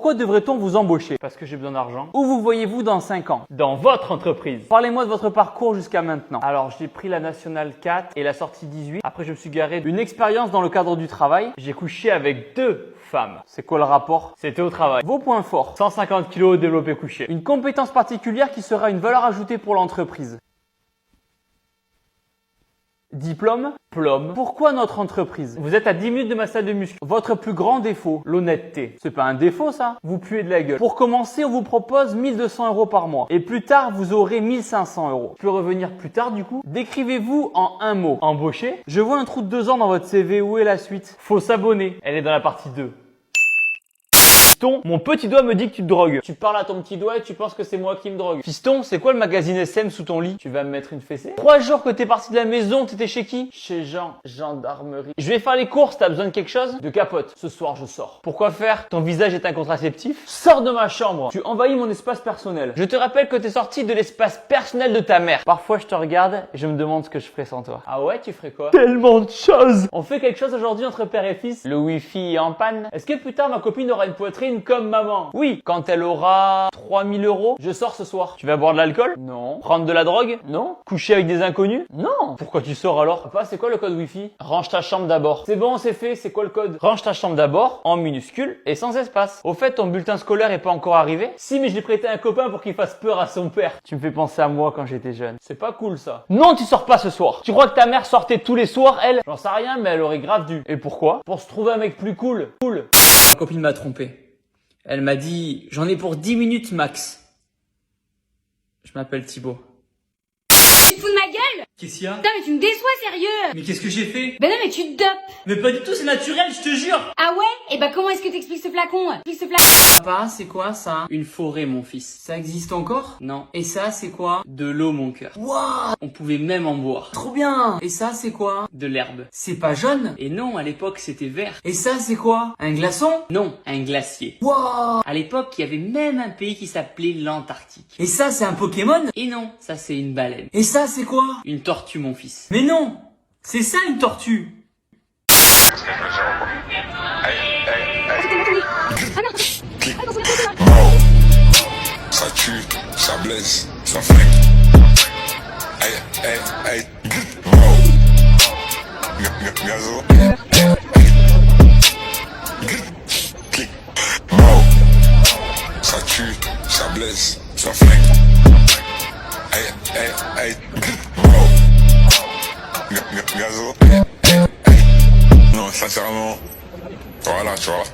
Pourquoi devrait-on vous embaucher? Parce que j'ai besoin d'argent. Où vous voyez-vous dans 5 ans? Dans votre entreprise. Parlez-moi de votre parcours jusqu'à maintenant. Alors, j'ai pris la Nationale 4 et la sortie 18. Après, je me suis garé. Une expérience dans le cadre du travail. J'ai couché avec 2 femmes. C'est quoi le rapport? C'était au travail. Vos points forts. 150 kg développé couché. Une compétence particulière qui sera une valeur ajoutée pour l'entreprise. Diplôme, plomb. Pourquoi notre entreprise? Vous êtes à 10 minutes de ma salle de muscu. Votre plus grand défaut, l'honnêteté. C'est pas un défaut ça? Vous puez de la gueule. Pour commencer, on vous propose 1200 € par mois. Et plus tard, vous aurez 1500 €. Je peux revenir plus tard du coup. Décrivez-vous en un mot. Embauché. Je vois un trou de 2 ans dans votre CV. Où est la suite? Faut s'abonner. Elle est dans la partie 2. Fiston, mon petit doigt me dit que tu te drogues. Tu parles à ton petit doigt et tu penses que c'est moi qui me drogue. Fiston, c'est quoi le magazine SM sous ton lit? Tu vas me mettre une fessée? 3 jours que t'es parti de la maison, t'étais chez qui? Chez Jean, gendarmerie. Je vais faire les courses, t'as besoin de quelque chose? De capote. Ce soir, je sors. Pourquoi faire? Ton visage est un contraceptif? Sors de ma chambre. Tu envahis mon espace personnel. Je te rappelle que t'es sorti de l'espace personnel de ta mère. Parfois, je te regarde et je me demande ce que je ferais sans toi. Ah ouais, tu ferais quoi? Tellement de choses! On fait quelque chose aujourd'hui entre père et fils? Le wifi est en panne? Est-ce que plus tard, ma copine aura une poitrine comme maman? Oui. Quand elle aura 3000 €, je sors ce soir. Tu vas boire de l'alcool? Non. Prendre de la drogue? Non. Coucher avec des inconnus? Non. Pourquoi tu sors alors? Papa, c'est quoi le code Wi-Fi? Range ta chambre d'abord. C'est bon, c'est fait. C'est quoi le code? Range ta chambre d'abord, en minuscule et sans espace. Au fait, ton bulletin scolaire est pas encore arrivé? Si, mais je l'ai prêté à un copain pour qu'il fasse peur à son père. Tu me fais penser à moi quand j'étais jeune. C'est pas cool ça. Non, tu sors pas ce soir. Tu crois que ta mère sortait tous les soirs, elle? J'en sais rien, mais elle aurait grave dû. Et pourquoi? Pour se trouver un mec plus cool. Ma copine m'a trompé. Elle m'a dit, j'en ai pour 10 minutes max. Je m'appelle Thibaut. Tu te fous de ma gueule? Qu'est-ce qu'il y a? Putain mais tu me déçois sérieux. Mais qu'est-ce que j'ai fait? Ben non mais tu te dopes. Mais pas du tout, c'est naturel, je te jure. Ah ouais? Et bah comment est-ce que t'expliques ce flacon? Explique ce flacon. Papa, c'est quoi ça? Une forêt, mon fils. Ça existe encore? Non. Et ça, c'est quoi? De l'eau, mon cœur. Waouh! On pouvait même en boire. Trop bien! Et ça, c'est quoi? De l'herbe. C'est pas jaune? Et non, à l'époque, c'était vert. Et ça, c'est quoi? Un glaçon? Non, un glacier. Waouh! À l'époque, il y avait même un pays qui s'appelait l'Antarctique. Et ça, c'est un Pokémon? Et non, ça, c'est une baleine. Et ça, c'est quoi? Une tortue, mon fils. Mais non! C'est ça, une tortue! Ça tue, ça blesse, ça flingue. Hey, hey, hey. Gazo. Clic. Ça tue, ça blesse, ça flingue. Hey, hey, hey. Gazo. Non, sincèrement. Voilà, tu vois.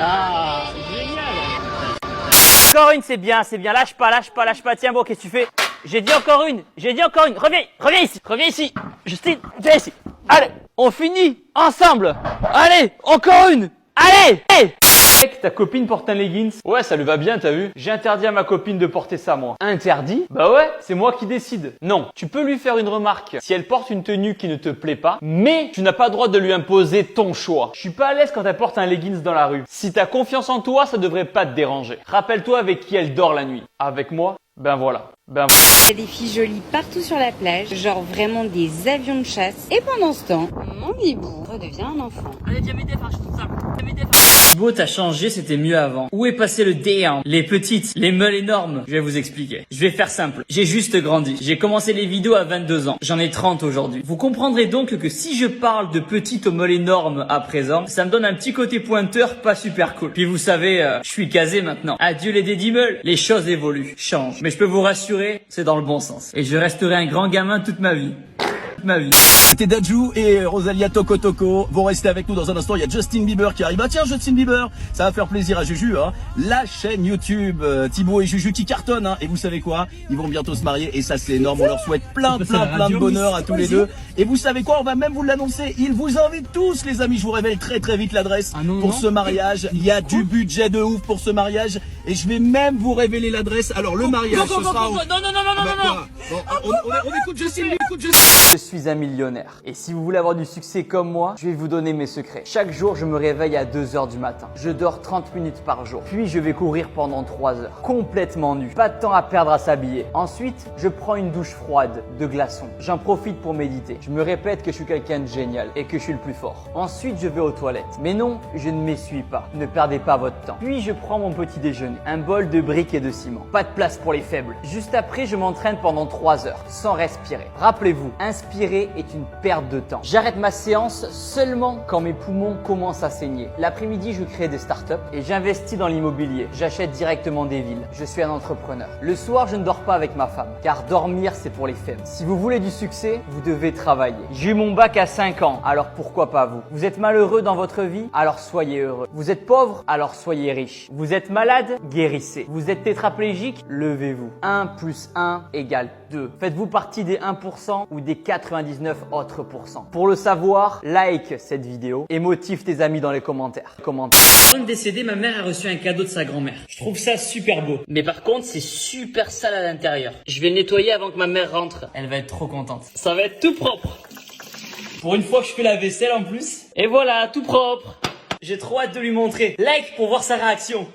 Ah, génial! Encore une, c'est bien, lâche pas, tiens, bon, qu'est-ce que tu fais? J'ai dit encore une, reviens ici, Justine, viens ici, allez, on finit, ensemble, allez, encore une, allez, hey! Mec, ta copine porte un leggings? Ouais, ça lui va bien, t'as vu? J'ai interdit à ma copine de porter ça, moi. Interdit? Bah ouais, c'est moi qui décide. Non, tu peux lui faire une remarque si elle porte une tenue qui ne te plaît pas, mais tu n'as pas le droit de lui imposer ton choix. Je suis pas à l'aise quand elle porte un leggings dans la rue. Si t'as confiance en toi, ça devrait pas te déranger. Rappelle-toi avec qui elle dort la nuit. Avec moi? Ben voilà. Il y a des filles jolies partout sur la plage, genre vraiment des avions de chasse. Et pendant ce temps, mon hibou redevient un enfant. Allez, viens m'aider à faire tout ça. Thibaut, t'as changé, c'était mieux avant. Où est passé le déant? Les petites, les meules énormes? Je vais vous expliquer. Je vais faire simple. J'ai juste grandi. J'ai commencé les vidéos à 22 ans. J'en ai 30 aujourd'hui. Vous comprendrez donc que si je parle de petites aux meules énormes à présent, ça me donne un petit côté pointeur pas super cool. Puis vous savez, je suis casé maintenant. Adieu les dédits meules. Les choses évoluent, changent. Mais je peux vous rassurer, c'est dans le bon sens. Et je resterai un grand gamin toute ma vie. C'était Dadju et Rosalia Toko Toko vont rester avec nous dans un instant. Il y a Justin Bieber qui arrive. Ah tiens, Justin Bieber, ça va faire plaisir à Juju, hein. La chaîne YouTube Thibaut et Juju qui cartonne, hein. Et vous savez quoi? Ils vont bientôt se marier et ça c'est énorme. On leur souhaite plein de bonheur à tous les deux. Et vous savez quoi? On va même vous l'annoncer. Ils vous invitent tous, les amis. Je vous révèle très vite l'adresse pour ce mariage. Il y a du budget de ouf pour ce mariage. Et je vais même vous révéler l'adresse. Alors le mariage, ce sera... Non, non, non, non, non, non, non. Bon, on écoute Justine, Je suis un millionnaire. Et si vous voulez avoir du succès comme moi, je vais vous donner mes secrets. Chaque jour, je me réveille à 2 h du matin. Je dors 30 minutes par jour. Puis je vais courir pendant 3 heures. Complètement nu. Pas de temps à perdre à s'habiller. Ensuite, je prends une douche froide de glaçons. J'en profite pour méditer. Je me répète que je suis quelqu'un de génial et que je suis le plus fort. Ensuite, je vais aux toilettes. Mais non, je ne m'essuie pas. Ne perdez pas votre temps. Puis je prends mon petit déjeuner. Un bol de briques et de ciment. Pas de place pour les faibles. Juste après, je m'entraîne pendant 3 heures sans respirer. Rappelez-vous, inspirer est une perte de temps. J'arrête ma séance seulement quand mes poumons commencent à saigner. L'après-midi, je crée des startups et j'investis dans l'immobilier. J'achète directement des villes. Je suis un entrepreneur. Le soir, je ne dors pas avec ma femme car dormir, c'est pour les faibles. Si vous voulez du succès, vous devez travailler. J'ai eu mon bac à 5 ans, alors pourquoi pas vous? Vous êtes malheureux dans votre vie? Alors soyez heureux. Vous êtes pauvre? Alors soyez riche. Vous êtes malade? Guérissez. Vous êtes tétraplégique? Levez-vous. 1 + 1 = 2. Faites-vous partie des 1% ou des 99 autres pourcents? Pour le savoir, like cette vidéo et motive tes amis dans les commentaires. Avant de décéder, ma mère a reçu un cadeau de sa grand-mère. Je trouve ça super beau. Mais par contre, c'est super sale à l'intérieur. Je vais le nettoyer avant que ma mère rentre. Elle va être trop contente. Ça va être tout propre. Pour une fois que je fais la vaisselle en plus. Et voilà, tout propre. J'ai trop hâte de lui montrer. Like pour voir sa réaction.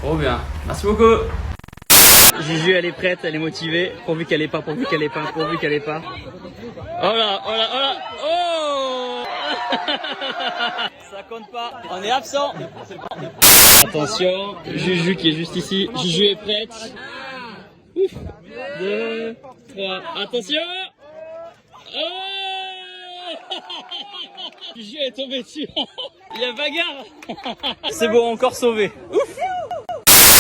Trop bien. Merci beaucoup. Juju, elle est prête, elle est motivée. Pourvu qu'elle ait pas. Oh là, oh là, oh là. Oh ça compte pas. On est absent. Attention, Juju qui est juste ici. Juju est prête. Ouf. 2, 3. Attention. Oh Juju est tombé dessus. Il y a bagarre. C'est bon, encore sauvé. Ouf.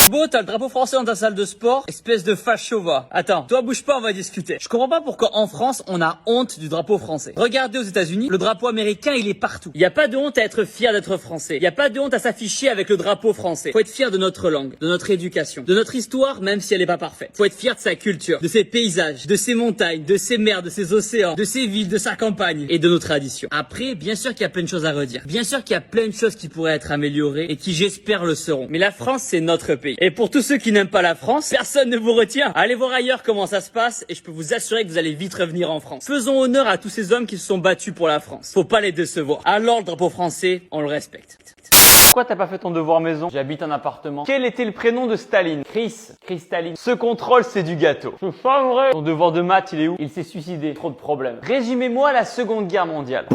Beau, t'as le drapeau français dans ta salle de sport, espèce de facho va. Attends, toi bouge pas, on va discuter. Je comprends pas pourquoi en France on a honte du drapeau français. Regardez aux États-Unis, le drapeau américain il est partout. Il y a pas de honte à être fier d'être français. Il y a pas de honte à s'afficher avec le drapeau français. Faut être fier de notre langue, de notre éducation, de notre histoire même si elle est pas parfaite. Faut être fier de sa culture, de ses paysages, de ses montagnes, de ses mers, de ses océans, de ses villes, de sa campagne et de nos traditions. Après, bien sûr qu'il y a plein de choses à redire. Bien sûr qu'il y a plein de choses qui pourraient être améliorées et qui j'espère le seront. Mais la France c'est notre pays. Et pour tous ceux qui n'aiment pas la France, personne ne vous retient. Allez voir ailleurs comment ça se passe et je peux vous assurer que vous allez vite revenir en France. Faisons honneur à tous ces hommes qui se sont battus pour la France. Faut pas les décevoir. Alors le drapeau français, on le respecte. Pourquoi t'as pas fait ton devoir maison? J'habite en appartement. Quel était le prénom de Staline? Staline. Ce contrôle, c'est du gâteau. C'est pas vrai. Ton devoir de maths, il est où? Il s'est suicidé. Trop de problèmes. Résumez-moi la Seconde Guerre mondiale.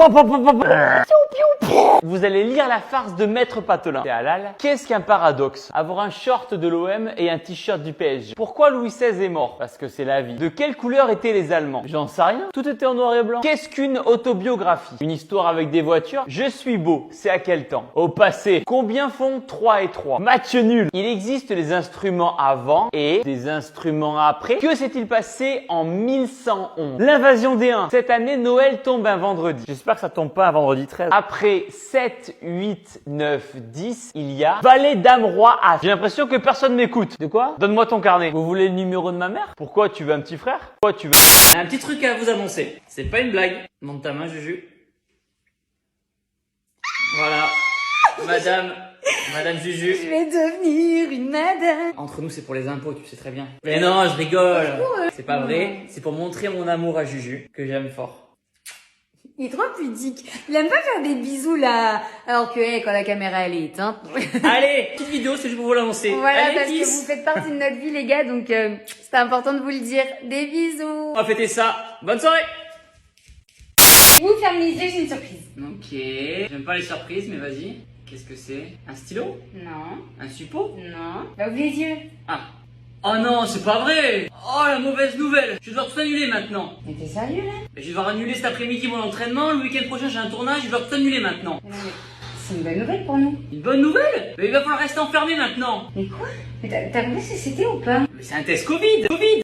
Vous allez lire la farce de Maître Patelin. C'est halal. Qu'est-ce qu'un paradoxe? Avoir un short de l'OM et un t-shirt du PSG. Pourquoi Louis XVI est mort? Parce que c'est la vie. De quelle couleur étaient les Allemands? J'en sais rien. Tout était en noir et blanc. Qu'est-ce qu'une autobiographie? Une histoire avec des voitures? Je suis beau. C'est à quel temps? Au passé. Combien font 3 et 3? Match nul. Il existe des instruments avant et des instruments après. Que s'est-il passé en 1111? L'invasion des Huns. Cette année, Noël tombe un vendredi. J'espère que ça tombe pas un vendredi 13. Après 7, 8, 9, 10, il y a Valet, Dame, Roi, As. J'ai l'impression que personne m'écoute. De quoi? Donne-moi ton carnet. Vous voulez le numéro de ma mère? Pourquoi? Tu veux un petit frère? Pourquoi tu veux... J'ai un petit truc à vous annoncer. C'est pas une blague. Monte ta main, Juju. Voilà. Madame Juju. Je vais devenir une madame. Entre nous, c'est pour les impôts, tu sais très bien. Mais non, je rigole. C'est pas vrai. C'est pour montrer mon amour à Juju, que j'aime fort. Il est trop pudique. Il aime pas faire des bisous là. Alors que quand la caméra elle est éteinte. Allez, petite vidéo, c'est juste pour vous l'annoncer. Voilà, allez, parce kiss. que vous faites partie de notre vie les gars, donc c'est important de vous le dire. Des bisous. On va fêter ça. Bonne soirée. Vous fermez les yeux, j'ai une surprise. Ok. J'aime pas les surprises, mais vas-y. Qu'est-ce que c'est? Un stylo? Non. Un suppôt? Non. Bah ouvre les yeux. Ah. Oh non, c'est pas vrai! Oh, la mauvaise nouvelle! Je vais devoir tout annuler maintenant. Mais t'es sérieux là? Je vais devoir annuler cet après-midi mon entraînement, le week-end prochain j'ai un tournage, je vais devoir tout annuler maintenant. Mais non, mais c'est une bonne nouvelle pour nous. Une bonne nouvelle? Mais il va falloir rester enfermé maintenant. Mais quoi? Mais t'as compris ce que c'était ou pas? Mais c'est un test Covid! Covid!